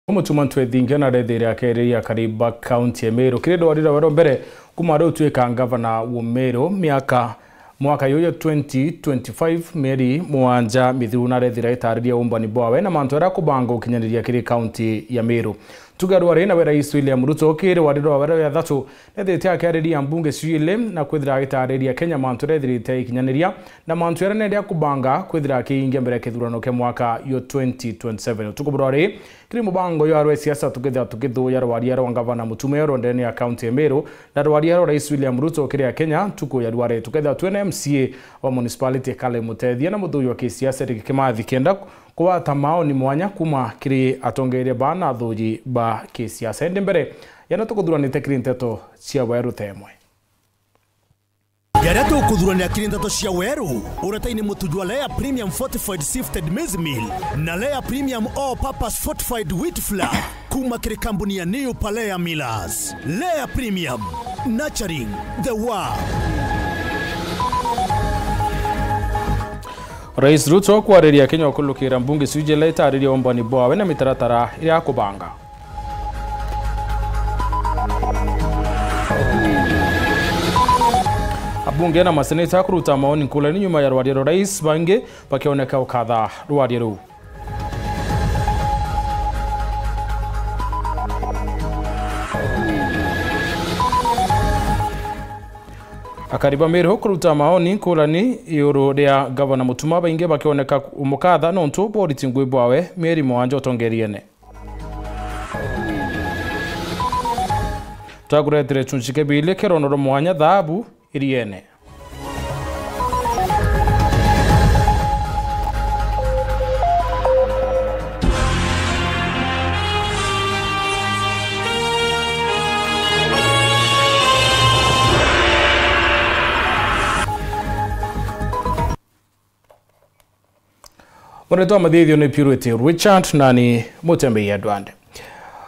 Umutumantu edinga na redere akere ya Kariba County Emero kiredo wadira waro mbere kumaro tuweka ngavana Umero mwaka yoyo 2025 Meri Mwanja mithiru na redira itariria umbani bwawe na mantuera kubanga ukinyaniria kiri county ya Meru tugarware na rais William Ruto kire wadira waro ya thatu nethete akariria mbunge Swile na kwithira itariria Kenya mantuera ithirite ikinyaniria na mantuera nendia kubanga kwithira kiingia mbere kithurano ke mwaka yo 2027 tukuburore kiri mubango yo arwe siasa tukithu ya rwaria wa ngavana Mutumero ndene ya county ya Meru na rwaria rais William Ruto kire ya Kenya tuko ya rware tukitha twene MCA wa municipality Kale Mutethia na muthuyo ke siasa Kimathi kenda kwa tamao ni mwanya kuma kiri atongeire bana thuji ba ke siasa ende mbere yana tukuthuranite kiri nteto cia weru temwe Yarato kudhurani akiri nteto cia weru urataini mutujwa Lea Premium Fortified Sifted Maize Meal na Lea Premium All Purpose Fortified Wheat Flour kuma kiri kampuni ya New Palea Millers. Lea Premium, nurturing the world. Rais Ruto kwariria Kenya okulukira mbunge Swile itariria umbani bwawe na mitaratara ya kubanga abunge na maseneta kuruta maoni kulani nyuma ya rwaria rais bange bakioneka ukadha rwaria ru Akariba Meru kuruta maoni kulani yoro ya gavana Mutuma bainge bakioneka umukadha nonto bodi tingwe bwawe Meri Mwanja otongeriene Taguretire chunchike bile keronoro mwanya dhabu iriene Mweneto amadhidhio ni Purity Richard nani Mutembe ya Dwande.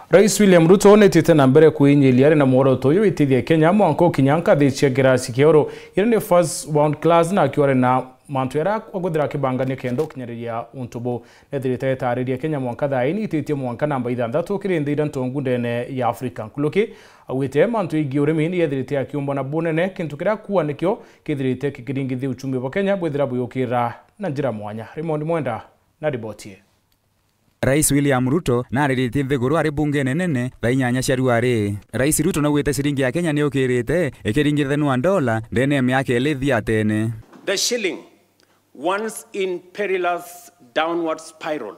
Rais William Ruto netite na mbere kuinyiliare na mworo toyo itithia Kenya mwanko kinyanka dhichia girasi kioro irene first round class na akiware na mantuera kwaguthira kibangania kendo kinyariria untubo nethirite tariria Kenya mwanka thaini ititie mwanka namba 6 kirindira ntongu ndene ya African kuloki awite mantu igiure ni yethirite akiumba na bunene kintu kira kuwa nikyo kithirite kikiringithi uchumi wa Kenya bwithira buyukira na njira mwanya Raymond Mwenda na ribotie Rais William Ruto na ariritie thiguru ari bunge nene thainyanya cia ruari. Rais Ruto na gwite ciringi ya Kenya ni ukirite ikiringithanwa dola ndene miaka elithia atene. The shilling, once in perilous downward spiral,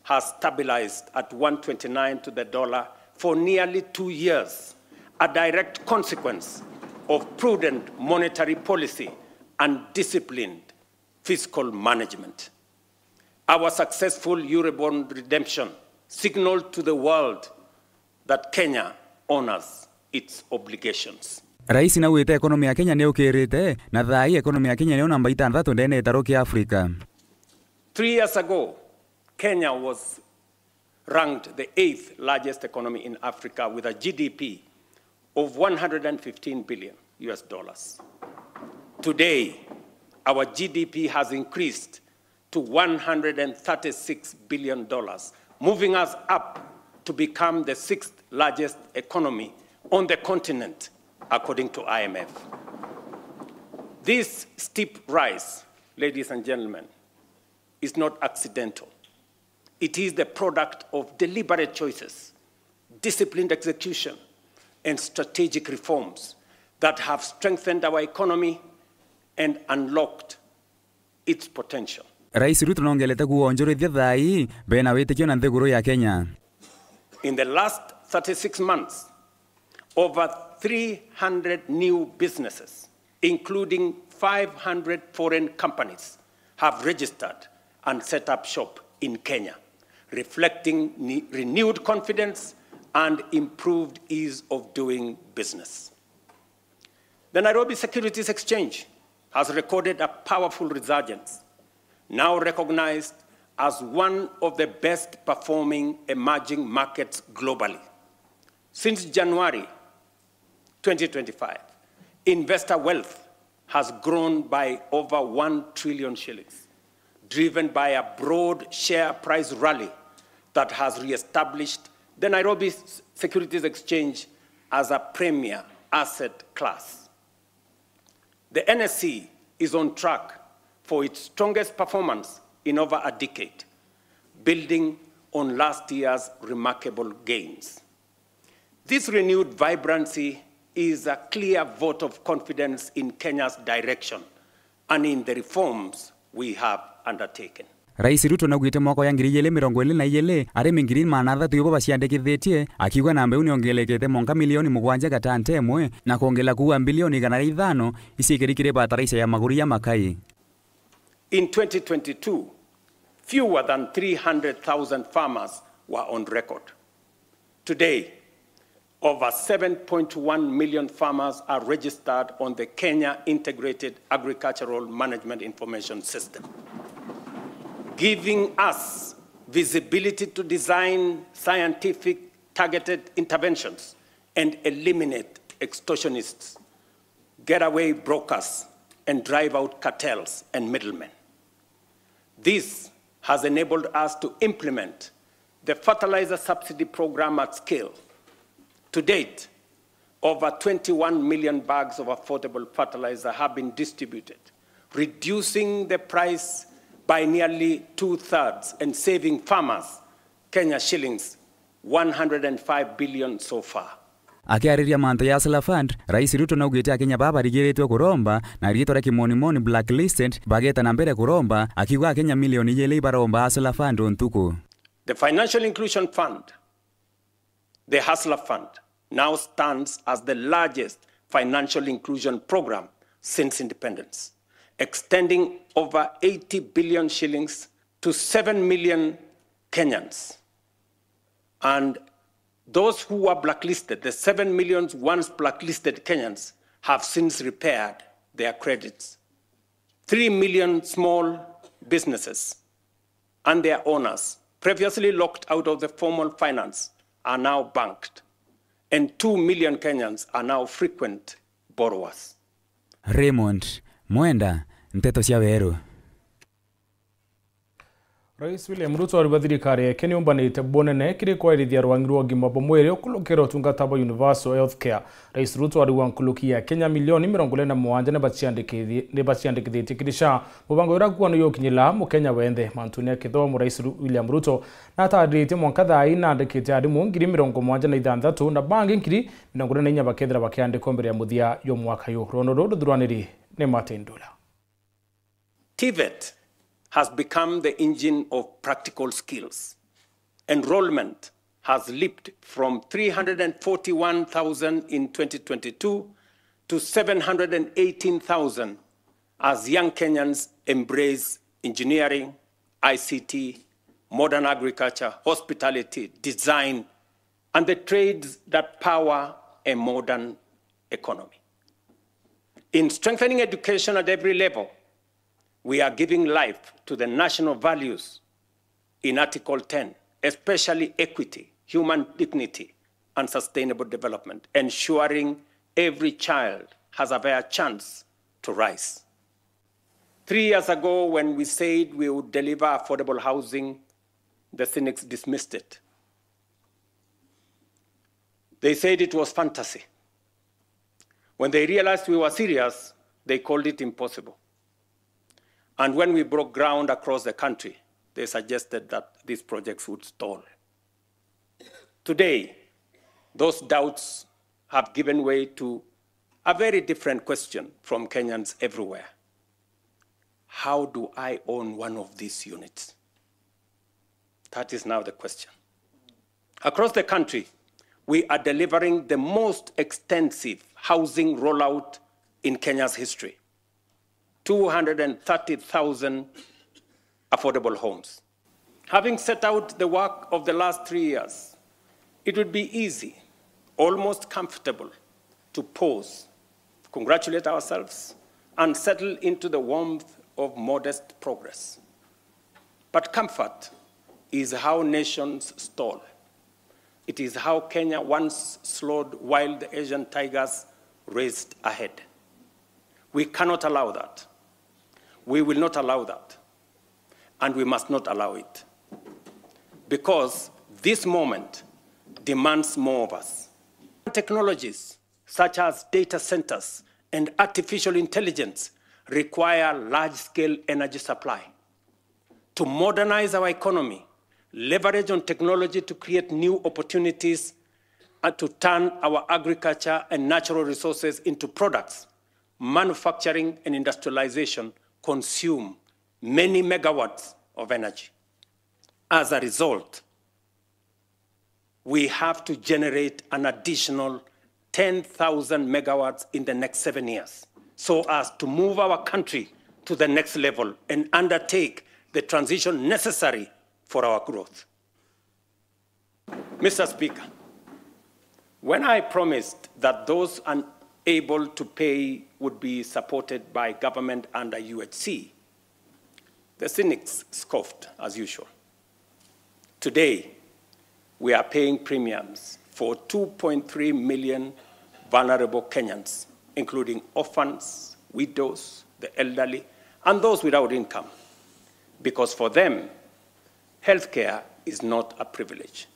has stabilized at 129 to the dollar for nearly 2 years, a direct consequence of prudent monetary policy and disciplined fiscal management. Our successful Eurobond redemption signaled to the world that Kenya honors its obligations. Rais na wite ekonomi ya Kenya ni ukirite na thai ekonomi ya Kenya ni namba 6 ndene itaroki Africa. 3 years ago, Kenya was ranked the 8th largest economy in Africa with a GDP of 115 billion US dollars. Today, our GDP has increased to $136 billion, moving us up to become the 6th largest economy on the continent, according to IMF. This steep rise, ladies and gentlemen, is not accidental. It is the product of deliberate choices, disciplined execution, and strategic reforms that have strengthened our economy and unlocked its potential. Rais Ruto nongelete kuonjorithia thai bena witikio na nthiguru ya Kenya. In the last 36 months, over 300 new businesses, including 500 foreign companies, have registered and set up shop in Kenya, reflecting renewed confidence and improved ease of doing business. The Nairobi Securities Exchange has recorded a powerful resurgence, now recognized as one of the best performing emerging markets globally. Since January 2025, investor wealth has grown by over 1 trillion shillings, driven by a broad share price rally that has reestablished the Nairobi Securities Exchange as a premier asset class. The NSE is on track for its strongest performance in over a decade, building on last year's remarkable gains. This renewed vibrancy is a clear vote of confidence in Kenya's direction and in the reforms we have undertaken. Rais Ruto naugite mwaka ya 2022 arimi 3,300 yobo baciandikithitie akiuga namba uni ongelekete monka milioni 7 gatante emwe na kuongela kuwa bilioni 500 isikirikire bataraisa ya maguru ya makai. In 2022, fewer than 300,000 farmers were on record. Today, over 7.1 million farmers are registered on the Kenya Integrated Agricultural Management Information System, giving us visibility to design scientific targeted interventions and eliminate extortionists, getaway brokers, and drive out cartels and middlemen. This has enabled us to implement the fertilizer subsidy program at scale. To date, over 21 million bags of affordable fertilizer have been distributed, reducing the price by nearly 2/3 and saving farmers Kenya shillings 105 billion so far. Akiariria manto ya Hustler Fund, Rais Ruto naugite Akenya baba rigiritwe kuromba na riitwa kimonimoni blacklisted bageta na mbere kuromba akiuga Akenya milioni yele baromba Hustler Fund ontuku. The Financial Inclusion Fund, the Hustler Fund, now stands as the largest financial inclusion program since independence, extending over 80 billion shillings to 7 million Kenyans. And those who were blacklisted, the 7 million once blacklisted Kenyans, have since repaired their credits. 3 million small businesses and their owners, previously locked out of the formal finance, are now banked. And 2 million Kenyans are now frequent borrowers. Raymond Mwenda, Nteto cia Weru. Rais William Ruto aribathirikari yake ni umbanite bonene kiri kwairithia rwangiru ogima bomwere okulukira utungata ba universal healthcare. Rais Ruto ariwa nkulukia Kenya milioni 47 ne baciandikithitie kirisha mubango ira kwano yokinyila mukenya wende mantune kithomo. Rais William Ruto na tadirite mwanka thai na andikite arimu 76 na bangi nkiri 44 bakethira bakiandikwo mbere ya muthia yo mwaka yo rono rodo thuraniri ne matendula. TVET has become the engine of practical skills. Enrollment has leaped from 341,000 in 2022 to 718,000 as young Kenyans embrace engineering, ICT, modern agriculture, hospitality, design, and the trades that power a modern economy. In strengthening education at every level, we are giving life to the national values in Article 10, especially equity, human dignity, and sustainable development, ensuring every child has a fair chance to rise. 3 years ago, when we said we would deliver affordable housing, the cynics dismissed it. They said it was fantasy. When they realized we were serious, they called it impossible. And when we broke ground across the country, they suggested that these projects would stall. Today, those doubts have given way to a very different question from Kenyans everywhere. How do I own one of these units? That is now the question. Across the country, we are delivering the most extensive housing rollout in Kenya's history. 230,000 affordable homes. Having set out the work of the last 3 years, it would be easy, almost comfortable, to pause, congratulate ourselves, and settle into the warmth of modest progress. But comfort is how nations stall. It is how Kenya once slowed while the Asian tigers raced ahead. We cannot allow that. We will not allow that. And we must not allow it. Because this moment demands more of us. Technologies such as data centers and artificial intelligence require large-scale energy supply. To modernize our economy, leverage on technology to create new opportunities, and to turn our agriculture and natural resources into products, manufacturing and industrialization consume many megawatts of energy. As a result, we have to generate an additional 10,000 megawatts in the next 7 years so as to move our country to the next level and undertake the transition necessary for our growth. Mr. Speaker, when I promised that those unable to pay would be supported by government under UHC, the cynics scoffed as usual. Today, we are paying premiums for 2.3 million vulnerable Kenyans, including orphans, widows, the elderly, and those without income, because for them, healthcare is not a privilege.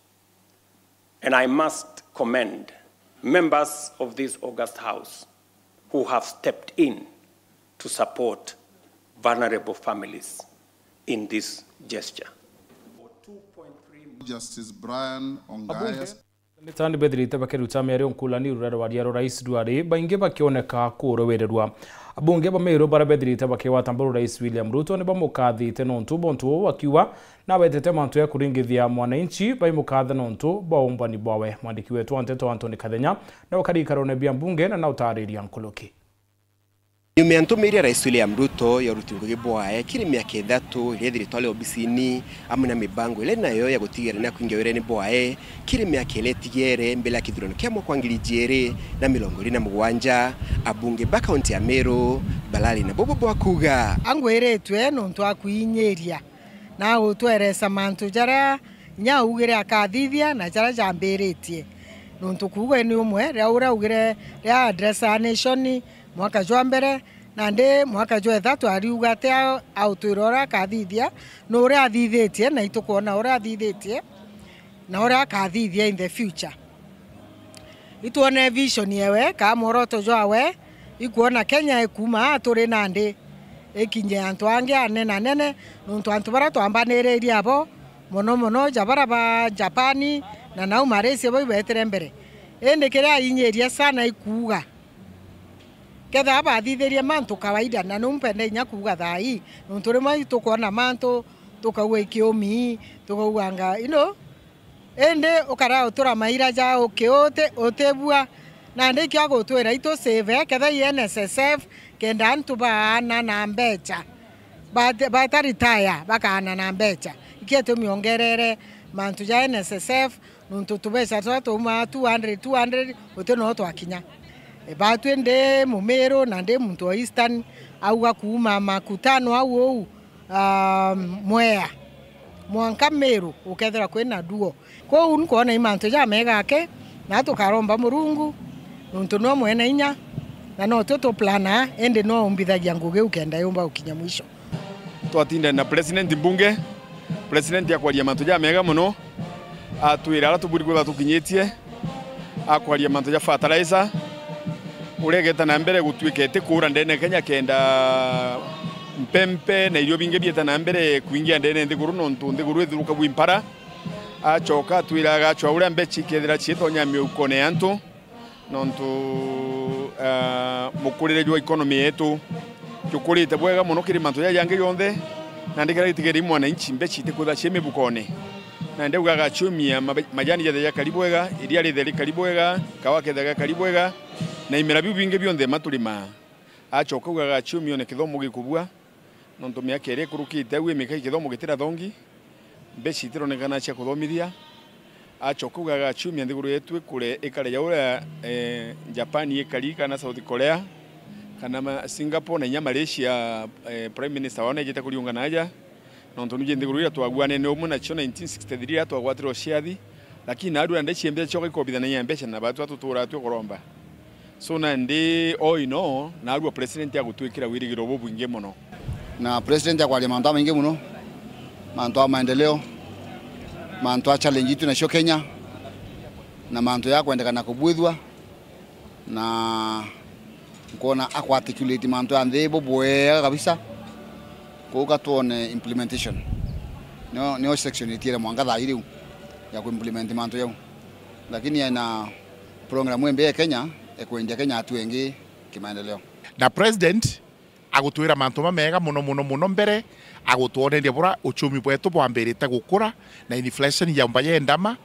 And I must commend members of this august House who have stepped in to support vulnerable families in this gesture. Justice Brian Ongaya. Nitandi bethirite bakiruta miario nkulani rurero wa diaro rais Duale baingi bakioneka kurowererwa abunge bameiro bara bethirite bakiwatambura rais William Ruto ne bamukathite nontu bontu wakiwa na betete mantu ya kuringithia mwananchi baimukatha nontu baumbani bwawe mwandiki wetu Anteto Anthony Kathenya na wakarikarone bia mbunge na utariria nkuluki. Nimeantumiria rais William Ruto ya rutingo bwae kiri miaka 3 ile thiritwale obisini amuna mibango ile nayo ya gutigera na kuingia wireni bwae kiri miaka ile tigere mbele ya kithurano kia mwaka 2027 abunge ba kaunti ya Meru Balali na Bobo Bwakuga angweretwe nontu akuinyeria na gutweresa mantu jara nyaugire akathithia na jara jamberetie nontu kuwe ni umwe ria ugire ria address a nation mwaka jwa mbere na ndi mwaka jwa 3 ariuga ate autoirora kathithia no uri athithitie na itukuona uri athithitie na uri akathithia in the future ituone vision yewe ka moroto jwawe ikuona Kenya ikuma turi nandi ikinye antu ange anena nene nontu antu bara twambaniriria abo mono jabara ba Japani na nau Malaysia bo ibetere mbere ende kira inyeria sana ikuga ketha abathithirie mantu kawaida na numpende nya kuga thai nontu mai tukona mantu tukauwe kiomi tukauanga ende ukara utura maira ja ukiote otebua na ndiki agotwera ito save ketha NSSF kenda antu baana na mbecha ba retire bakana na mbecha iketo miongerere mantu ja NSSF nontu tubesha twatuma 200 oteno twakinya batu ende Mumero na nde muntu wa Eastern auga kuuma makutano au Mwea mwanka Meru ukethera kwena duo kwa unkuona imanto ja mega ke na tukaromba Murungu nontu no mwena inya na no toto plana ende no umbithagia nguge ukenda yomba ukinya mwisho twatinda na president bunge president yakwaria manto ja mega muno atwira ala tuburi kwa tukinyetie akwaria manto ja fertilizer uregeta na mbere gutwikete kura ndene Kenya kenda mpempe na irio binge bieta na mbere kuingia ndene ndiguru nontu ndiguru ethuruka bwimpara achoka twiraga chwa ure mbechi kethira chito nyamye ukone antu nontu mukurire jwa economy yetu tukurite bwega muno kiri mantu ya yange yonde na ndikira itigeri mwana inchi mbechi tekutha cheme bukone na ndeugaga chumia majani ya karibwega iria ritheri karibwega kawakethaga karibwega na imera biu binge bionde matulima achoka ugaga chumio ne kithomo gikubua nonto miaka ere kurukite awe mika kithomo gitira thongi mbechi tironekana cia kuthomithia achoka ugaga chumia ndiguru yetu kure ikare ya ura Japan ikari kana South Korea kana Singapore na nya Malaysia prime minister wana jeta kuliunga naja nonto nuje ndiguru ya twagwane ne omuna cho 1963 atwagwatiro ciathi lakini adu ande chiembe choka ikobitha na nyambecha na batu atutura atwe so na ndi oino na aru president ya gutwikira wirigiro bubwinge muno na president ya kwali manto mainge muno manto maendeleo manto challenge itu na sho Kenya na manto ya kwendekana kubwithwa na kuona articulate manto ya ndebo bwega kabisa kuka tuone implementation no section itire mwanga dhairi ya kuimplement manto yao lakini yana programu ya Kenya ekwenja Kenya atu wengi kimaendeleo na president agutwira manto mega muno mbere agutuoneria bura uchumi bwetu bwambirite gukura na inflation ya mbaye ndama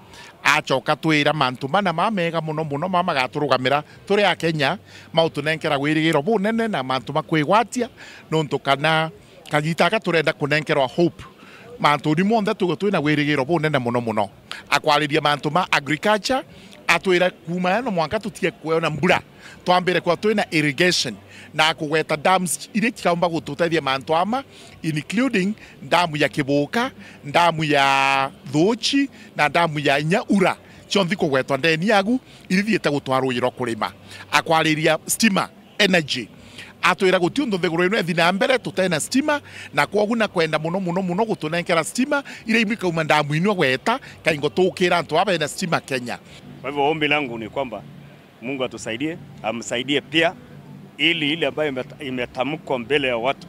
acoka twira manto mana mega muno mama gaturugamira turi a Kenya mautunenkera gwirigiro bunene na manto makwigwatia nonto kana kagitaka turenda kunenkerwa hope manto ni monde tugutwina gwirigiro bunene muno akwariria manto ma agriculture atwira kuma no mwanka tutie kuona mbura twambire kwa twina irrigation na kugweta dams ile kikaomba gututethia manto ama including damu ya Kiboka, damu ya Thochi na damu ya Nyaura chonthi kugwetwa ndeni yagu irithiete gutwarwo iro kurima akwariria stima energy atwira gutiundu thiguru ino ethi na mbere tutena stima na kwogu na kwenda muno gutunenkera stima ile imika uma damu ino gweta kaingo tukira antu aba na stima Kenya. Kwa hivyo ombi langu ni kwamba Mungu atusaidie, amsaidie pia ili ile ambayo imetamkwa mbele ya watu.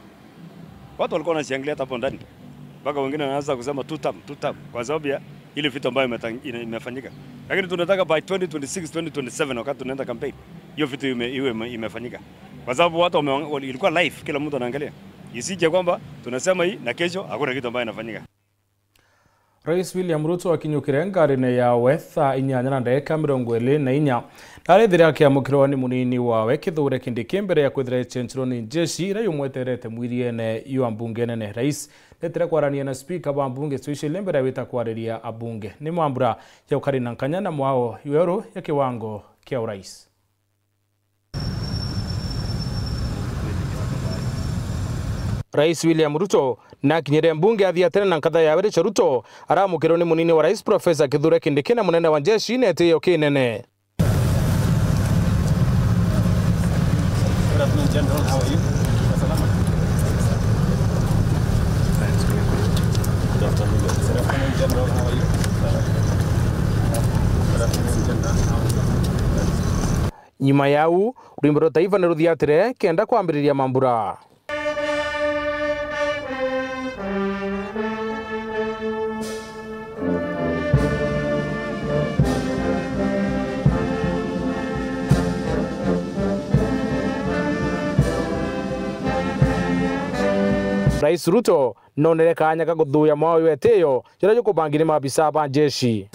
Watu walikuwa wanashangilia hapo ndani. Mpaka wengine wanaanza kusema tutam kwa sababu ya ile vitu ambayo imefanyika. Lakini tunataka by 2026 2027 wakati tunaenda campaign hiyo vitu imefanyika. Kwa sababu watu ilikuwa live, kila mtu anaangalia. Isije kwamba tunasema hii na kesho hakuna kitu ambayo inafanyika. Rais William Ruto akinyukire ngarine ya wetha inyanya na ndeka 24 narethira akiamukirwo ni munini wawe Kithure Kindiki mbere ya kwithira chenchiro ni jeshi ira yumweterete mwiriene yu ambunge nene. Rais netira kwarania na speaker wa ambunge special mbere wita kwariria abunge ni mwambura ya ukarina nkanya na mwao yero ya kiwango kia urais. Rais William Ruto na kinyere mbunge athiatene na nkatha ya were Ruto aramukirwo ni munini wa rais Professor Kithure Kindiki na munene wa jeshi netiyo kinene. Nyuma yau rwimbo rwa taifa ni ruthiatire kenda kwambiriria mambura. Rais Ruto nonere kanya ka guthuya mwao weteyo jira yukubangire mabisa ba jeshi.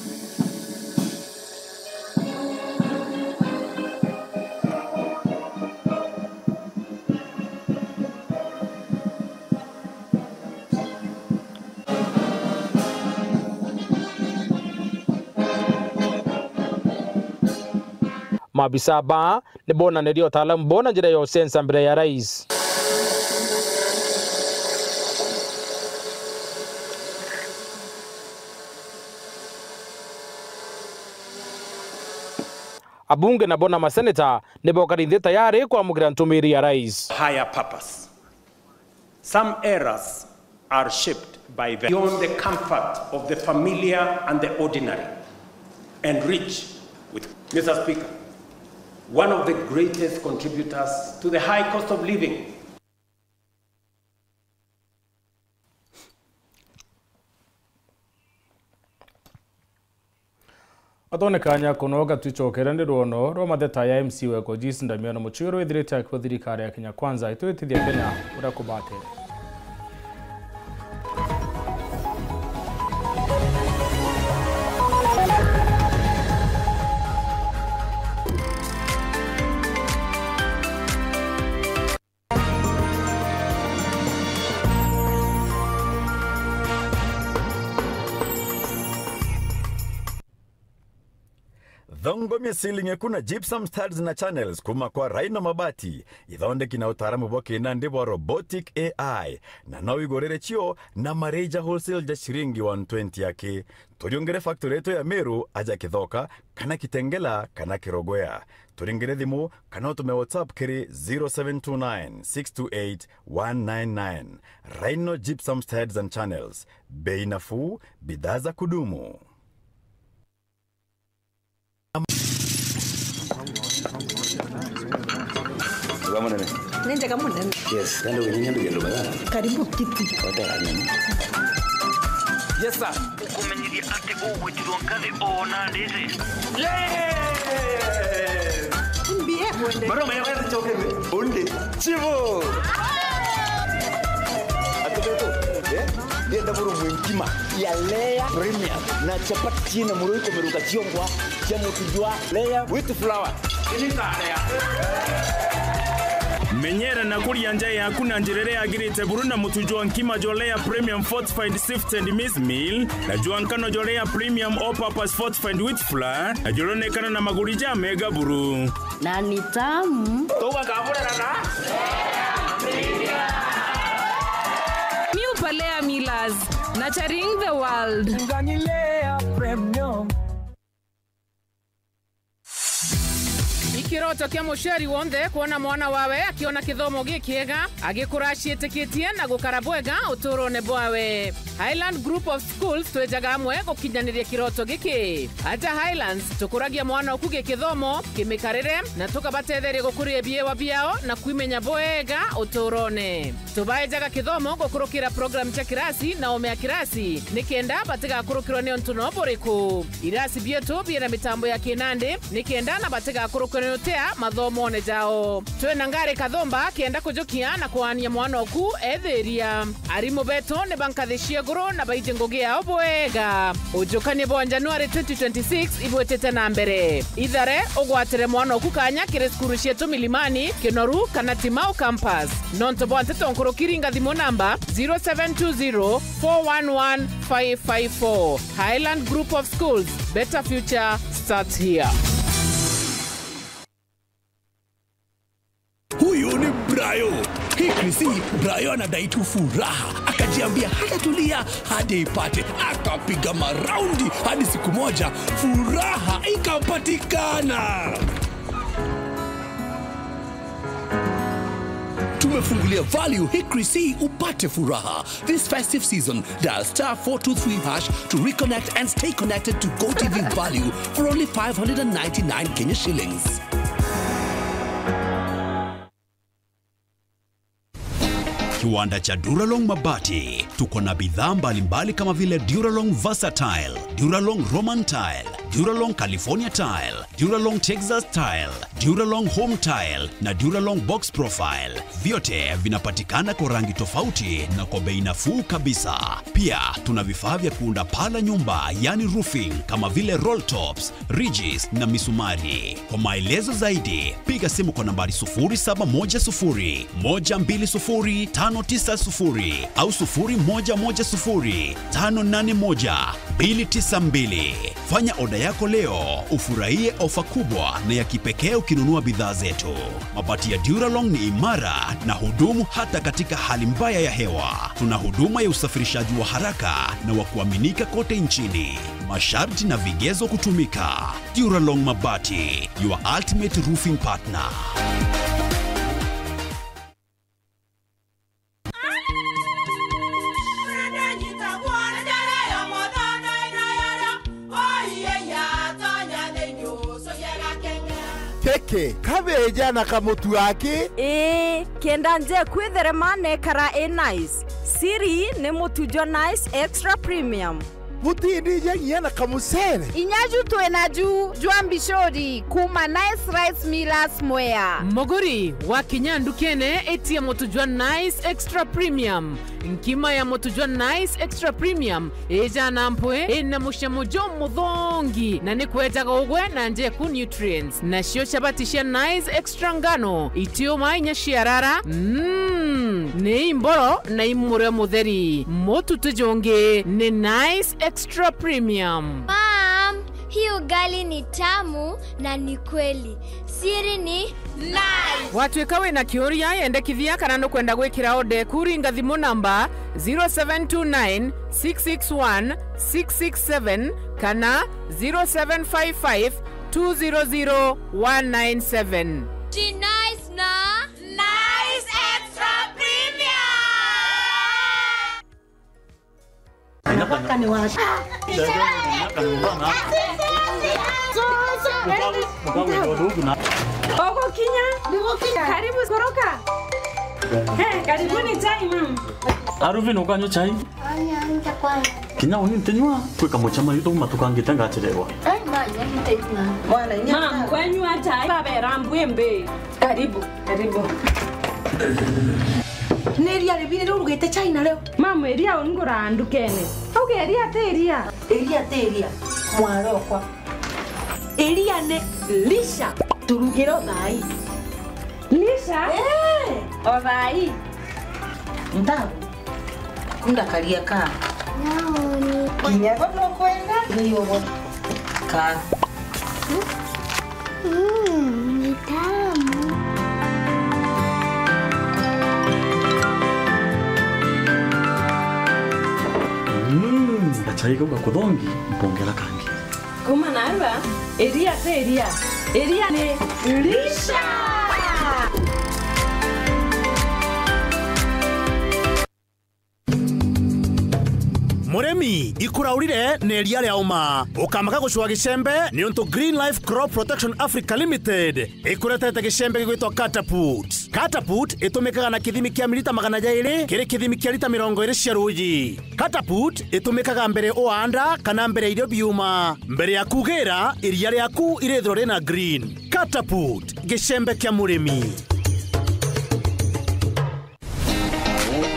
Mabisa ba ni bona ne dio talam bona jira yo sensa mbere ya rais. Abunge na bona maseneta nebo karindhe tayari kwa mugira ntumiri ya rais. Higher purpose. Some errors are shaped by beyond the comfort of the familiar and the ordinary and rich with Mr. Speaker. One of the greatest contributors to the high cost of living. Atone kanya kunoga tuchokera ndi rono roma theta ya MC weko Jisi Ndamiano muchiro ithirite akwa thirikari ya Kenya Kwanza itwitithia Kenya urakubate. Thongomia ceiling kuna gypsum studs na channels kuma kwa Raina Mabati ithondeki na utaramu boke na ndibo robotic AI na no igorere chio na mareja wholesale ja shiringi 120 yake turiongere factory yetu ya Meru aja Kithoka kana Kitengela kana Kirogoya turingere thimu kana utume WhatsApp kiri 0729628199 Raino gypsum studs and channels bei nafuu bidhaa za kudumu. Kama nani? Nende kama nani? Yes, ndio kwenye ndio bala. Karibu kiti. Hotel nani? Yes sir. Ukumenyiria ate ugwetirwo ngathi ona ndizi. Mbie mwende. Baro mwenye kazi chokeme. Onde. Chivo. Atoto. Dia daburu mwenkima ya Lea Premium na chapati na muroiko meruka chiongwa cha mutujwa Lea with flour. Ini tarea. Menyera na kuria nja yaku na njirere agirite buru na mutujwa nkima jolea Premium Fortified Sifted Maize Meal na juankano jolea Premium All Purpose Fortified Wheat Flour na jolonekana na magurija mega buru na ni tamu toka kabura na New Palea Millers, nurturing the world. Nganilea Premium. Ikiroto kia mushari wonde kuona mwana wawe akiona kithomo gikiega agikuracietikitie na gukarabwega uturone bwawe. Highland Group of Schools twejaga amwe gukinyaniria kiroto giki. Ata Highlands tukuragia mwana ukuge kithomo kimikarire na tukabatetheria gukuria biewa biao na kwimenya bwega uturone. Tubaejaga kithomo gukurukira program cha kirasi na omea kirasi nikenda batiga kurukirwa ni ontuno buriku. Irasi bietu biena mitambo ya kinande nikenda na batiga kurukirwa tea mathomo ne jao. Twena ngare kathomba kienda kujukia na kuania mwana oku etheria. Arimu beto ne bankathishia guru na baije ngogi yao bwega. Ujukani bo January 2026 ibwetete na mbere. Ithare ogwatire mwana oku kanya kire skuru cietu Milimani, Kinoru kana Timau campus. Nonto bo anteto nkuru kiringa thimo namba 0720 411 554. Highland Group of Schools. Better future starts here. Huyu ni Brayo. Hikrisi, Brayo anadai tu furaha. Akajiambia hatatulia hadi ipate. Akapiga maraundi hadi siku moja furaha ikapatikana. Tumefungulia value Hikrisi upate furaha. This festive season, dial *423# to reconnect and stay connected to GoTV value for only 599 Kenya shillings. Kiwanda cha Duralong Mabati, tuko na bidhaa mbalimbali kama vile Duralong Versatile, Duralong Roman Tile, Duralong California Tile, Duralong Texas Tile, Duralong Home Tile na Duralong Box Profile. Vyote vinapatikana kwa rangi tofauti na kwa bei nafuu kabisa. Pia tuna vifaa vya kuunda pala nyumba, yani roofing, kama vile roll tops, ridges na misumari. Kwa maelezo zaidi, piga simu kwa nambari 0710 120 590 au 0110 581 292. Fanya oda yako leo, ufurahie ofa kubwa na ya kipekee ukinunua bidhaa zetu. Mabati ya Duralong ni imara na hudumu hata katika hali mbaya ya hewa. Tuna huduma ya usafirishaji wa haraka na wa kuaminika kote nchini. Masharti na vigezo kutumika. Duralong Mabati, your ultimate roofing partner. Keke, kabeja na kamutu wake? Kenda nje kwitherema nekara nice. Siri ni mutujo nice extra premium. Mutindi jenye na kamusere. Inyaju tuenaju juambishori kuma nice rice millers mwea. Moguri wa kinyandu kene eti ya motujwa nice extra premium. Nkima ya motujwa nice extra premium eja nampwe ena mushamojo mudhongi na nikweta kogwe na nje ku nutrients na shio shabatisha nice extra ngano itio mainya shiarara ne imboro na imure mutheri motu tujonge ne nice extra premium. Mom, hii ugali ni tamu na ni kweli. Siri ni nice. Watu ikawe na kioria yende kithia kana no kwenda gwikira ode kuringa thimo namba 0729 661 667 kana 0755 200 197. Ji nice na nice extra premium. Napaka ni wapi? Ogo kinya. Karibu koroka. Karibuni chai mama. Aruvin ukanywa chai? Kinya unitenywa kweka mochama yuto matukangite ngachirewa. Mama kwanywa chai baba rambwembe. Karibu. Neria ribini rugete chai na leo. Mama eria ungura ndukene. Auge eria. Eria. Mwarokwa. Eria ne lisha. Turugiro thai. Lisha? Othai. Ntago. Kunda karia ka. Naoni. Kinya gono kwenda. Niyo ka. Ni tamu. Chai kwa kudongi mpongela kangi. Kuma naiba? Eria. Eria ne lisha. Muremi ikuraurire neria ria uma ukamaka gucwa gicembe ni unto Green Life Crop Protection Africa Limited ikuretete gicembe gigwitwa Catapult itumikaga na kithimi kia milita 200 kiri kithimi kia lita 20 cia ruji. Catapult itumikaga mbere oanda kana mbere irio biuma mbere ya kugira iria riaku irithro rina green. Catapult gicembe kia muremi.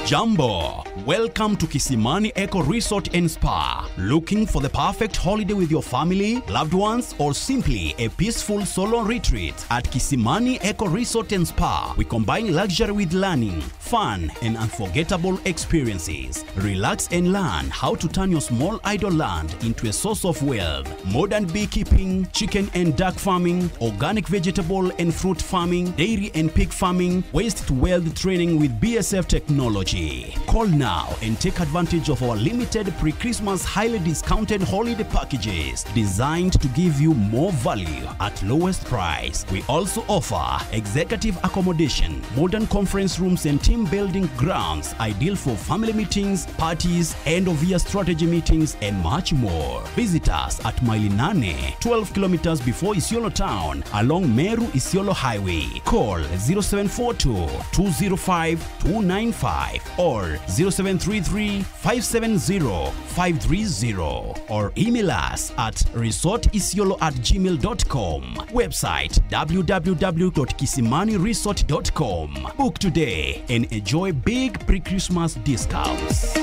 Jambo. Welcome to Kisimani Eco Resort and Spa. Looking for the perfect holiday with your family, loved ones, or simply a peaceful solo retreat? At Kisimani Eco Resort and Spa, we combine luxury with learning, fun, and unforgettable experiences. Relax and learn how to turn your small idle land into a source of wealth. Modern beekeeping, chicken and duck farming, organic vegetable and fruit farming, dairy and pig farming, waste to wealth training with BSF technology. Call now and take advantage of our limited pre-Christmas highly discounted holiday packages designed to give you more value at lowest price. We also offer executive accommodation, modern conference rooms and team building grounds ideal for family meetings, parties, end of year strategy meetings and much more. Visit us at Mailinane, 12 kilometers before Isiolo town along Meru Isiolo Highway. Call 0742 205 295 or 0733-570-530 or email us at resortisiolo@gmail.com. Website www.kisimaniresort.com. Book today and enjoy big pre-Christmas discounts.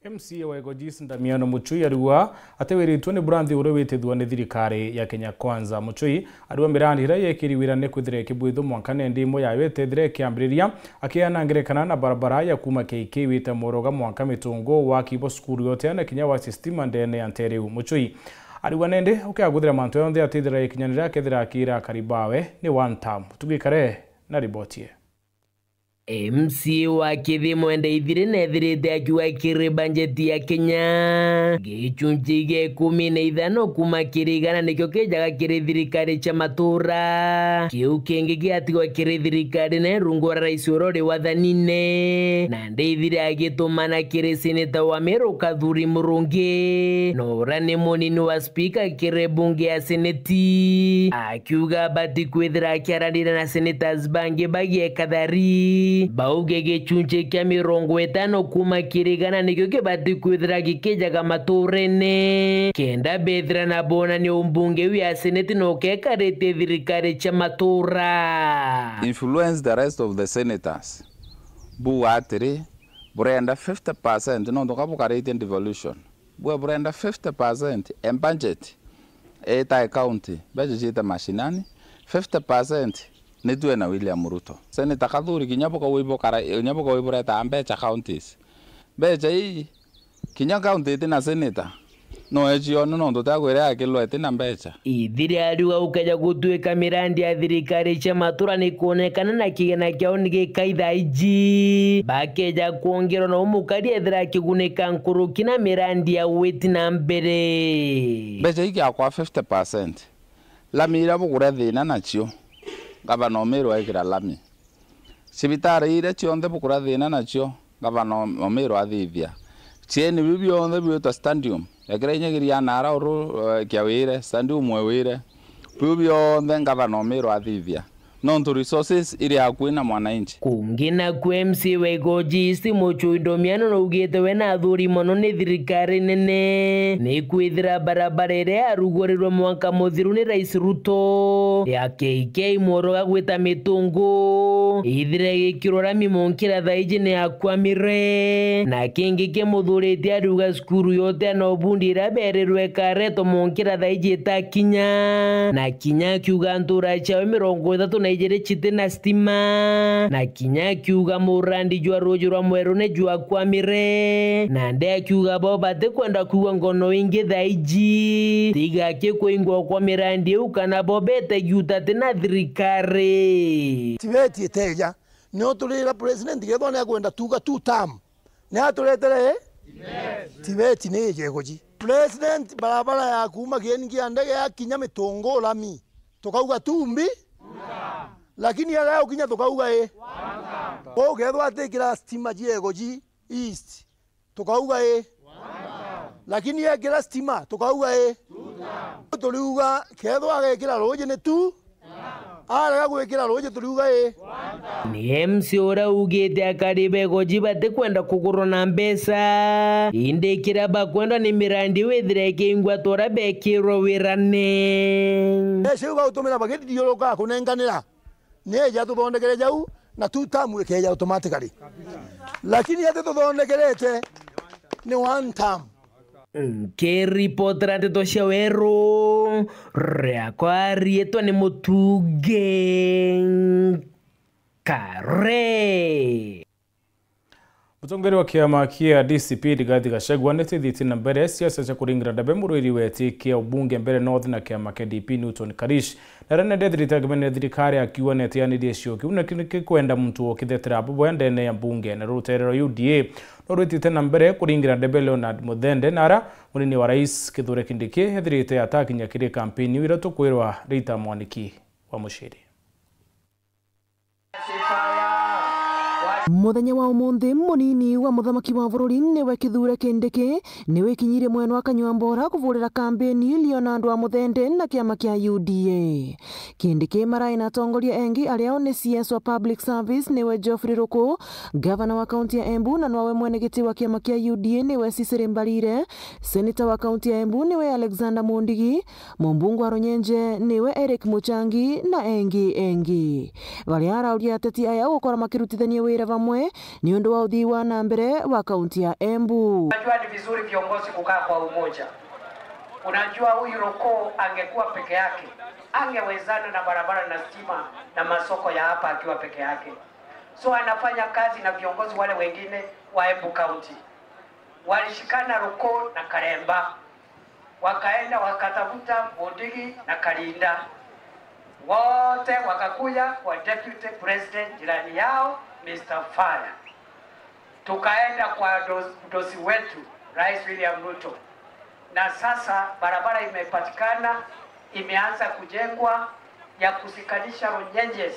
MCA wa Egojis Ndamiano Muchui arua atewiritwo ni Branthi uri witithwa ni thirikari ya Kenya Kwanza. Muchui arua mirandi ira yekiriwira ni kwithire kibwitho mwankane ndimo ya wetethire kiambiriria akiana ngerekana na barabara ya kuma KK wite moroga mwanka mitungo wa kibo skuru yote na Kenya wa system ndene anteriu. Muchui arua nende ukiaguthira mantu yonthe atithira ikinyanira kethira akira karibawe ni one time. Tugikare na ribotie. MCA wa Kithimo Ndeithire nethirite akiuga kiri banjeti ya Kenya gicunji gia 15 kuma kirigana nikio kijaga kiri thirikari cha matura kiu kingi giatigwa kiri thirikari na rungu rais urori wathanine na Ndeithire agitumana kiri seneta wa Meru Kathuri Murungi no rani munini wa speaker kiri bunge ya seneti akiuga bati kwithira akiaranira na senators bangi bagie kathari bauge gicunje kia 50 kuma kirigana nikio kibati kwithira gikijaga maturene kenda bethira na bona ni umbunge wi seneti no kekarite thirikari cha matura influence the rest of the senators bu atiri burenda 50% no ndoka bukarite devolution bu burenda 50% en budget eta county budget mashinani 50% Netu na William Ruto. Seneta Kathuri kinyapo kwa wibo reta ambecha counties. Becha hii kinya county tina seneta. No ejio no ndo tagwere akilo tina mbecha. Ithire aruga ukaja gutuika mirandi ya thirikari cha matura ni kuonekana na kigena kiao nigikaitha iji. Bakeja kuongero na umukari ethira kigunika nkuruki na mirandi ya weti na mbere. Becha hiki akwa 50%. lami ira bugure thina nacio gavana Omeru aikira lami cibitari ire cionthe bugura thina nacio gavana Omeru athithia cieni bibionthe biota stadium ekira inyegiria nara uru kiawire stadium wewire bibionthe gavana Omeru athithia nontu resources iri akui na mwananchi kungina kwe MC Waigoji Simo Ndomiano no ugite we na thuri mono ni thirikari nene ni kwithira barabara ire arugorirwo mwaka muthiru ni Rais Ruto ya KK Moroga gwita mitungu ithire gikirora mimonkira thaiji ni akwamire na kingi ke muthurite aruga skuru yote no bundira bererwe kareto monkira thaiji takinya na kinya kiuga ntura cha 30 na ijere chite na stima na kinya kiuga murandi jwa rojo rwa mweru ne jwa kwamire na nde kiuga boba te kwenda kuwa ngono ingi thaiji tiga ke kwingwa kwa mirandi ukana bobete giuta tena thirikari tibeti teja no tulira president gethone akwenda tuga two term ne aturetere tibeti ne jegoji president barabara ya kuma kiengi andege ya kinya mitongo lami tukauga tumbi lakini ya leo kinya tukauga o gethwa atekira stima jegoji east tukauga lakini ya kira stima tukauga tuliuga kethwa agekira roje ne tu ara gwekira roje tuliuga ni MC ora ugete akaribe goji bate kwenda kuguro na mbesa inde kiraba kwenda ni mirandi wethire kingwa tora bekiro wirane eshuga utumira bageti diologa kunenganira neja tuthondekere jau na tutamu keja automatically lakini yate tuthondekerete ni one time Keripotera tetosha wero reakwa rieto ni mutuge kare Mutongeri wa kiama kia DCP Rigathi Gachagua nĩtithĩtie na mbere siasa cia kũringĩra ndabe mũrũĩri wetĩkia ubunge mbere North na kiama kia DP Newton Karish na rene ndethirite gavana thirikari akiwa netianirie cio kiu na kwenda mtu okithetera bobo ndene ya bunge na ruterero UDA no rwitite na mbere kũringĩra ndabe Leonard Muthende nara munini wa rais Kithure Kindiki ethirite atakinya kiri kampeni wira tukwirwa Rita Mwaniki wa Mushiri Muthenya wa umuthi munini wa muthamaki wa bururi niwe Kithure Kindiki niwe kinyire mwena wa Kanywambora kuvurira kampeni Leonard wa Muthende na kiama kia UDA. Kindiki marai na tongoria engi aria ni CS wa Public Service niwe Geoffrey Ruku, governor wa kaunti ya Embu na nwawe mwenegiti wa kiama kia UDA niwe Cecily Mbarire, senator wa kaunti ya Embu niwe Alexander Mondigi, mumbungu wa Runyenje niwe Eric Muchangi na engi. Varia arauria ateti aya gukora makirutithania wira vamwe ni undu wa uthii wa na mbere wa kaunti ya Embu. Unajua ni vizuri viongozi kukaa kwa umoja. Unajua huyu Roko angekuwa peke yake angewezana na barabara na stima na masoko ya hapa akiwa peke yake. So anafanya kazi na viongozi wale wengine wa Embu County. Walishikana Roko na Karemba, wakaenda wakatafuta Mondigi na Kalinda, wote wakakuja kwa deputy president jirani yao Mr. Faya. Tukaenda kwa dosi wetu Rais William Ruto, na sasa barabara imepatikana, imeanza kujengwa ya kusikanisha Runyenjes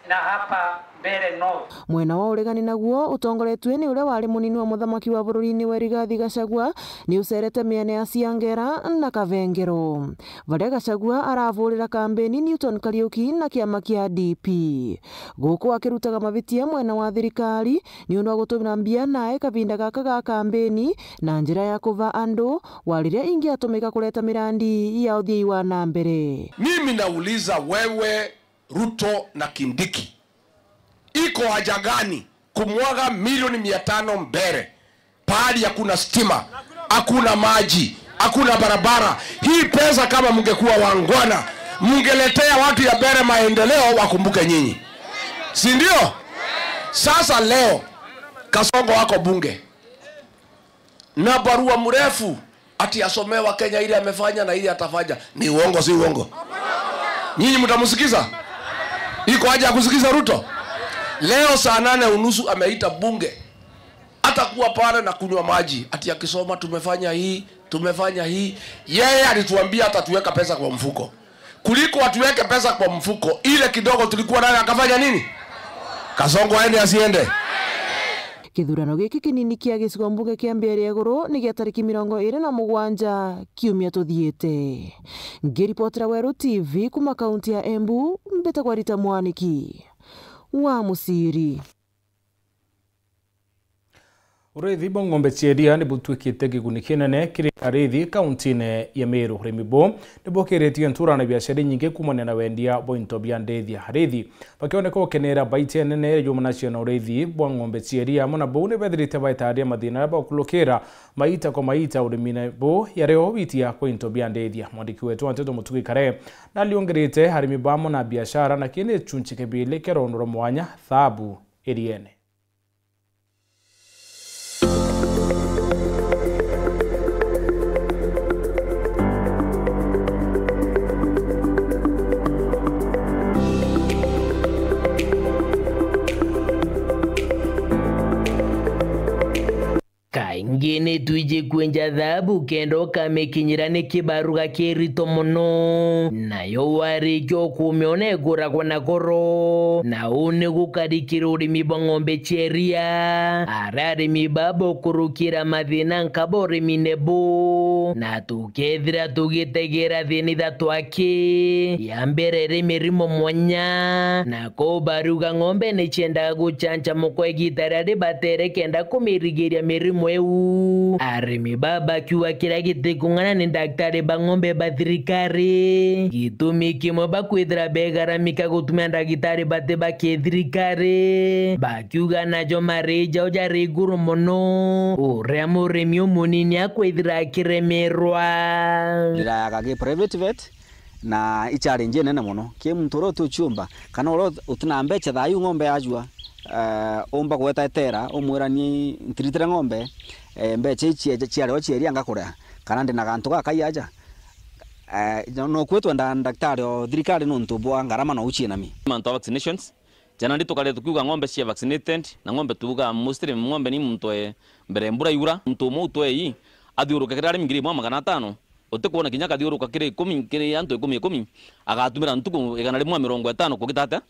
na hapa mbere North. Mwena wa uregani naguo utongoretwe ni ule wari munini wa muthamaki wa bururi-ini wa Rigathi Gachagua ni ucerete miene ya Ciangera na Kavengero. Varia Gachagua aravurira kampeni Newton Kariuki na kiama kia DP. Guku akirutaga mavitia mwena wa thirikari ni undu wa gutumira mbia nae kavinda gaka ga kampeni na njira ya kuva andu wariria ingi atumika kuleta mirandi ya uthii wa na mbere. Mimi nauliza wewe Ruto na Kindiki, iko haja gani kumwaga milioni 500 mbere pahali hakuna stima, hakuna maji, hakuna barabara? Hii pesa kama mungekuwa wangwana, mungeletea watu ya mbere maendeleo wakumbuke nyinyi, si ndio? Sasa leo Kasongo wako bunge na barua mrefu ati asomewa Kenya ile amefanya na ile atafanya. Ni uongo si uongo? Nyinyi mtamsikiza? Iko haja ya kusikiza Ruto? Leo saa 8:30 ameita bunge, atakuwa pale na kunywa maji ati akisoma tumefanya hii, tumefanya hii. Yeye alituambia atatuweka pesa kwa mfuko. kuliko watuweke pesa kwa mfuko. Ile kidogo tulikuwa nayo akafanya nini? Kasongo aende asiende. Kithurano giki kinini kia gicigo mbunge kia Mbeere Iguru ni gia tariki 27 kiumia tuthiite. Ngiripotera Weru TV kuma kaunti ya Embu, mbetagwa Rita Mwaniki wa Musiri. Ureithi bwa ng'ombe cia iria nĩ bũtuĩkĩte kĩguni kĩnene kĩrĩ arĩithi kaunti-inĩ ya Meru. Ũrĩmi bũ nĩ bũkĩrĩtie ntũra na biacara nyingĩ kumania na wendia bwa into bia ndĩthia. Arĩithi bakĩoneka gũkenera baita nene yumanacio na ũreithi bwa ng'ombe cia iria. Mũna bũ nĩ bethirĩte baitaria mathĩna arĩa bakũlũkĩra maita kwa maita ũrĩmi-inĩ bũ yarĩo bitia kwa into bia ndĩthia. Mwandĩki wetu Anteto Mũtugi Kare na aliongerete arĩmi bamo na biashara na kĩnĩ chunchi kĩbĩlĩ kĩrondoro mwanya thabu iriene. Kaingine tuije kwenja thabu kendo kamekinyira ni kibaruga kirito muno nayo wari kyo kumione gura kwa nakoro na une gukarikira urimi bwa ng'ombe cheria arari mibabo kurukira mathina nkabore minebo na tukethira tugitegera thini twake yamberere mirimo mwanya na ko baruga ng'ombe ni chenda guchancha mukwe gitarari batere kenda kumirigiria mirimo mweu arimi baba kiwa kila gite kungana ni daktari bang'ombe bathirikari gitumi kimwe bakwithira begaramika gutumia daktari bate bakethirikari bakiuga najo mareja ujari iguru muno uria murimi umunini akwithira akiremerwa ndirayaga ge private vet na ichallenge nene muno ki mutoro tu chumba kana uro utunambecha thayu ng'ombe yajua omba gweta tera omwirani ntiritira ng'ombe mbecha ichi chiareo chieria ngakura kana ndina gantu gakayaja no kwetwa daktari o thirikari no ntubwa ngarama no uchi nami manto vaccinations jana ndito kale tukiuga ng'ombe cia vaccinated na ng'ombe tuuga mostly ng'ombe ni mtu mbere mbura yura mtu mo utwe yi athiuruka kirari mingiri mwa 500 utekuona kinyaka thiuruka kiri 10 kiri antu 10 agatumira ntuku igana rimwe 50 kugitata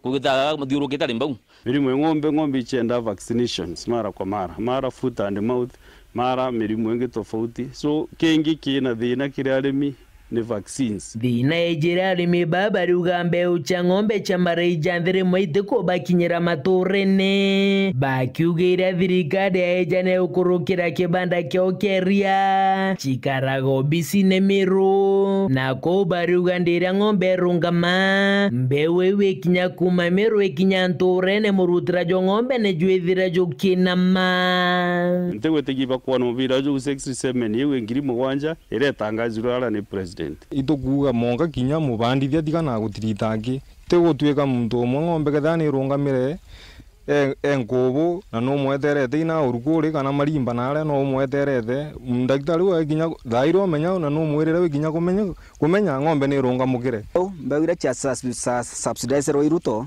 kugita mathiuru kitari mbau mirimu ng'ombe ichenda vaccinations mara kwa mara foot and mouth mara mirimu ingi tofauti so kengi kina thina kiri arimi ni vaccines thina ejira arimi baba rugambe ucha ng'ombe cha mareja ndire moite ko bakinyira maturene bakiugira thirikari ejane ukurukira kibanda kyo keria chikarago bisine Meru na ko baruga ndira ng'ombe rungama mbewewe kinya kuma Meru kinya nturene murutira jo ng'ombe ne jwethira jo kinama ntegwete kiba kwa no vira jo 67 yewe ngiri mugwanja ire tangaziro ala ni president itukuga monga kinya mubandithia tigana gutiritangi tegutwika muntu umwe ng'ombe gathani rungamire enkobo na no mweterete ina urukuri kana marimba nare no mweterete daktari wa kinya thairo menya na no mwirire we kinya kumenya ng'ombe ni rungamukire mbawira cha subsidize ro iruto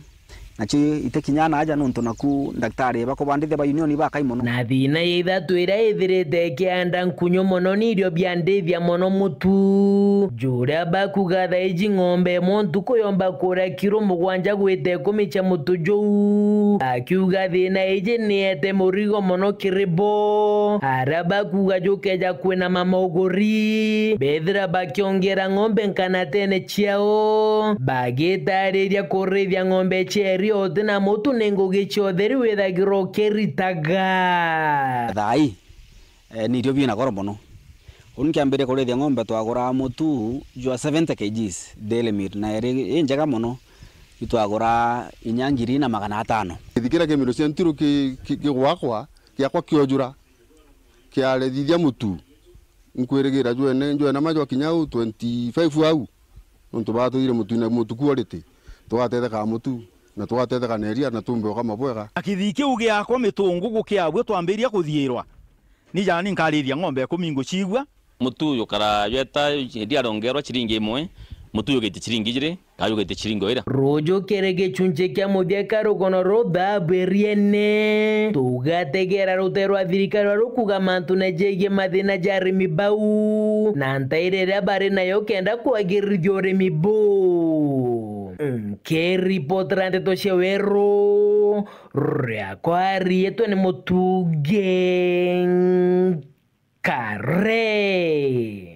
nachi itekinyana aja nuntu naku daktari bakobandithia ba union bakaimono na thina ithatu ira ithirite kianda nkunyo mono ni irio bia ndithia mono mutu jura bakugatha iji ng'ombe muntu kuyomba kura kiro mugwanja gwite 10 cha mutu jou akiuga thina iji niete murigo mono kiribo araba kuga jokeja kwena mama ugori bethira bakiongera ng'ombe nkana tene chiao bagitariria kurithia ng'ombe cheri ote na mutu nengo gichothe wethagiro keritaga thai ni dio bina goro mono unkiambire kurithia ng'ombe twagura mutu jwa 70 kgs daily meat na eri njega mono itwagura inyangiri na 500 thikira ke mirosia ntiro ki gwakwa kiakwa kiojura kiale thithia mutu nkweregira jwene na majwa kinyau 25 au ntu bathuire mutu na mutu quality twatethe ka mutu na twatethe kaneria na tumbe kama bwega akithike uge yakwa mitungu gukiabwe twambiria kuthierwa ni jani nkarithia ng'ombe kumingo chigwa mutu yukara yeta ndia rongerwa chiringi imwe mutuyo gete chiringi jire kayo gete chiringo ira rojo kerege chunche kya mudia karo kono roda beriene tugategera rutero athirikari rukuga mantu na jege mathina jari mibau na ntairera bare nayo kenda kwagirithia urimi bu keripotrande tocia wero riakwa rieto ni mutuge kare.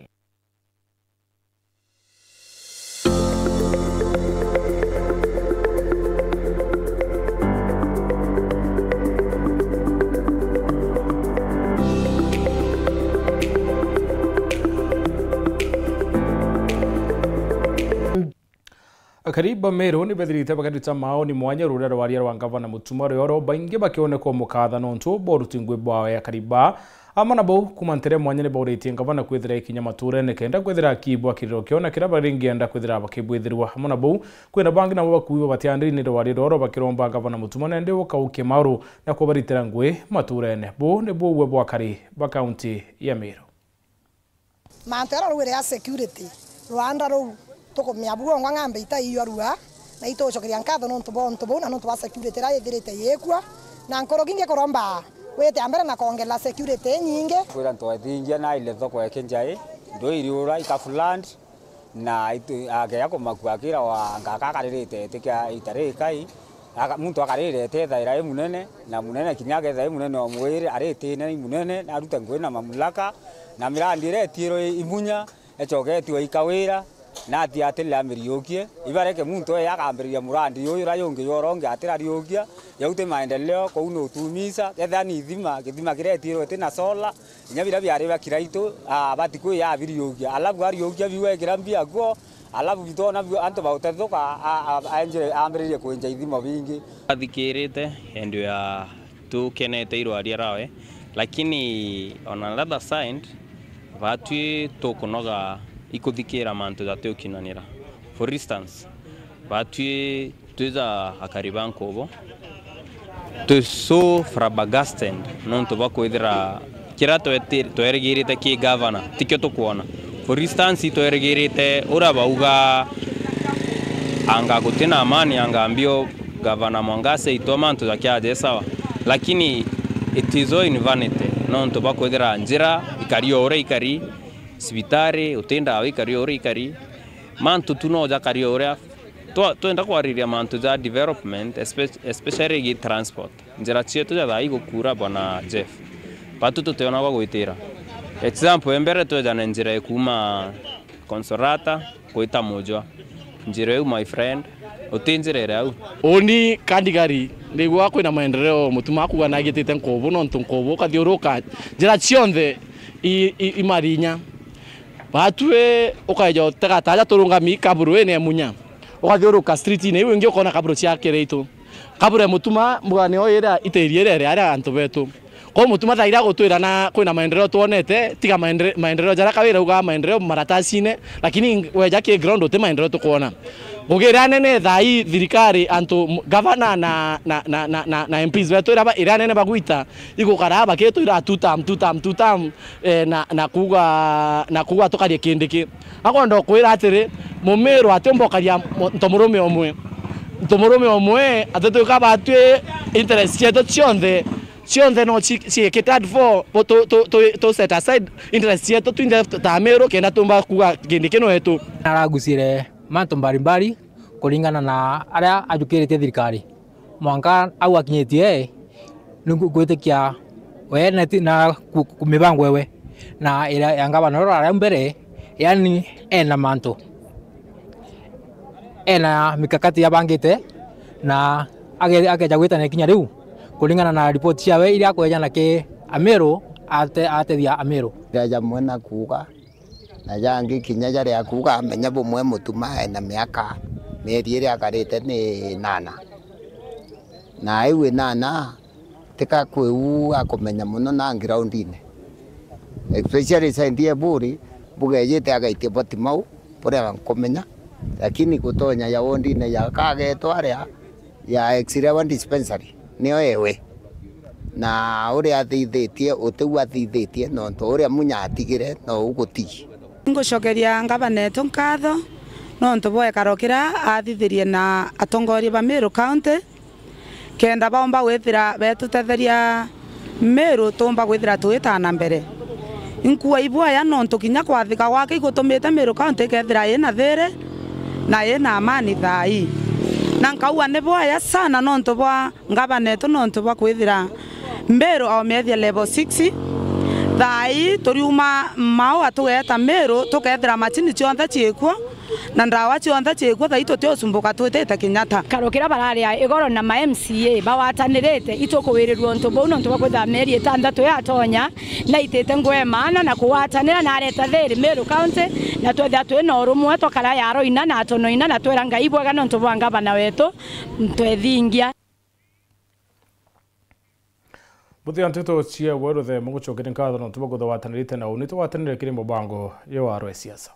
Kariba Meru ni bethirite bakarita maoni mwanya rurero waria rwa gavana Mutumari Oro baingi bakionekwo mukathano ntu borutingwe bwawe ya Kariba amana bo kumantere mwanya ni bawritie gavana kwithira ikinya maturene kenda kwithira kibwa kiriro kiona kira baringienda kwithira bakibwithirwa amana bo kwina bangi na bakuiwa batiandiri ni waria Oro bakiromba gavana Mutumari ndi ukauke maru na kubaritira ngwe maturene bo ni bo bwa Kariba county ya Meru mantera rwire ya security Rwanda ro toko miabugo ngambe itaiyo arua na ito chokeria nkatho nontu bo na nontu wa security ra ithirite yekwa na nkoro ginge koromba wete ambere na kongela security nyinge kwira nto athingia na ile thoko ya Kenjai ndo iriura ikafuland na itu age yako makwakira wa ngaka karirite tikia itare kai muntu akarirete thaira munene na munene kinyaga thaira munene o mwire arite ne munene na ruta ngwe na mamlaka na mirandire tiro imunya echogeti ikawira na ati atela miriokie ibareke muntu yakambiria murandi uyu rayonge yoronge atira riokia yaute maendeleo ko uno tumisa ethani githima kiretiro tena sola nyabira byari bakiraito abatiku ya biriokia alabu ariokia biwe kirambia go alabu bitona anto bautathoka anje ambirie kwenja ithimo bingi athikirite endio ya tukenete irwaria rawe lakini on another side batwi tokunoga ikuthikira mantu zatyo kinanira for instance batwi tuza akariba nkobo to so frabagasten non to bakoithira kirato erigirite ki governor tikyo to kuona for instance to erigirite ura bauga anga gutina amani anga ambio governor Mwangase itomantu zakyaje sawa lakini it is all in vanity non to bakoithira njira ikario ore ikari sibitari utenda awikari ore ikari mantu tunoja kari ore tuenda kwariria mantu za development especially gi transport njira chietu za dai gukura bwana Jeff patu tuteona kwa gwitira example embere tuja na njira ekuma Consolata kuita mojo njira yu my friend utinjirere au oni kandigari ndigwa kwina maendeleo mutuma kuga gitite nkobo nontu nkobo kathiuruka njira cionthe imarinya batwe ukaja tegataja turungami kaburu ene munya ukathiuruka street ine iwe ngio kona kaburu cia kireito kaburu mutuma mugane oyera iterierere ara antu betu ko mutuma thaira gutwira na kwina maendeleo tuonete tiga maendeleo jara kawira uga maendeleo maratasine lakini weja ki ground uti maendeleo tukuona ugira nene thai thirikari antu governor na MPs betu ira nene baguita igukara baketu ira tutam na kuga tukarie kindiki akondo kwira atiri mumero atombokaria ntomurume omwe atatuka batwe interest yetu cionthe no ciikite for to set aside interest yetu twinde tamero kenda tumba kuga kindiki no yetu naragusire mantu mbalimbali kulingana na aria ajukirite thirikari mwanga au akinyitie ngwitikia we na kumibango wewe na ira yangaba na rora mbere yani ena mantu ena mikakati ya bangite na ageja gwitana kinya riu kulingana na report yawe iria kwejana ke Amero atethia Amero ya mwana kuga na yangi kinya jari akuga amenya bumwe mutuma na miaka meri iri akarite ni 8 na iwe 8 tika kweu akomenya muno na ground ine especially sendie buri bugejete agaitie botimau pore akomenya lakini kutonya ya wondi ine ya kageto aria ya X-ray dispensary niyo ewe na uri athithitie utiu athithitie no to uri munya atigire no uguti ngocokeria ngavana etu nkatho no ntoboe karokira athithirie na atongoria ba Meru County kenda baomba gwithira betutetheria Meru tumba gwithira tuitana mbere inkua ibwa ya no ntukinya kwathika gwake igutumite Meru County kethira ina thire na ina amani thai na nkaua ne boya sana no ntobwa ngabaneto no ntobwa kwithira Meru au methia level 6 thai turiuma mao atugeta Meru tukethira machini cionthe ciekwo na ndawa cionthe ciekwo thai tutosumbuka twitete Kinyata karokira bararia igoro na ma MCA bawatanirite itukuwirirwo ntobo no ntobwa kwitha meri itandatu ya tonya na itete ngwemana na kuwatanira na areta thiri Meru County na twetha twina urumwe tokara yaro ina na tono ina na twera ngai bwega no ntobwa ngabana wetu twethingia Buti antito chia wero the mugucho kirinka no tubago da watanirite na unito watanire kiri mubango yo aro siasa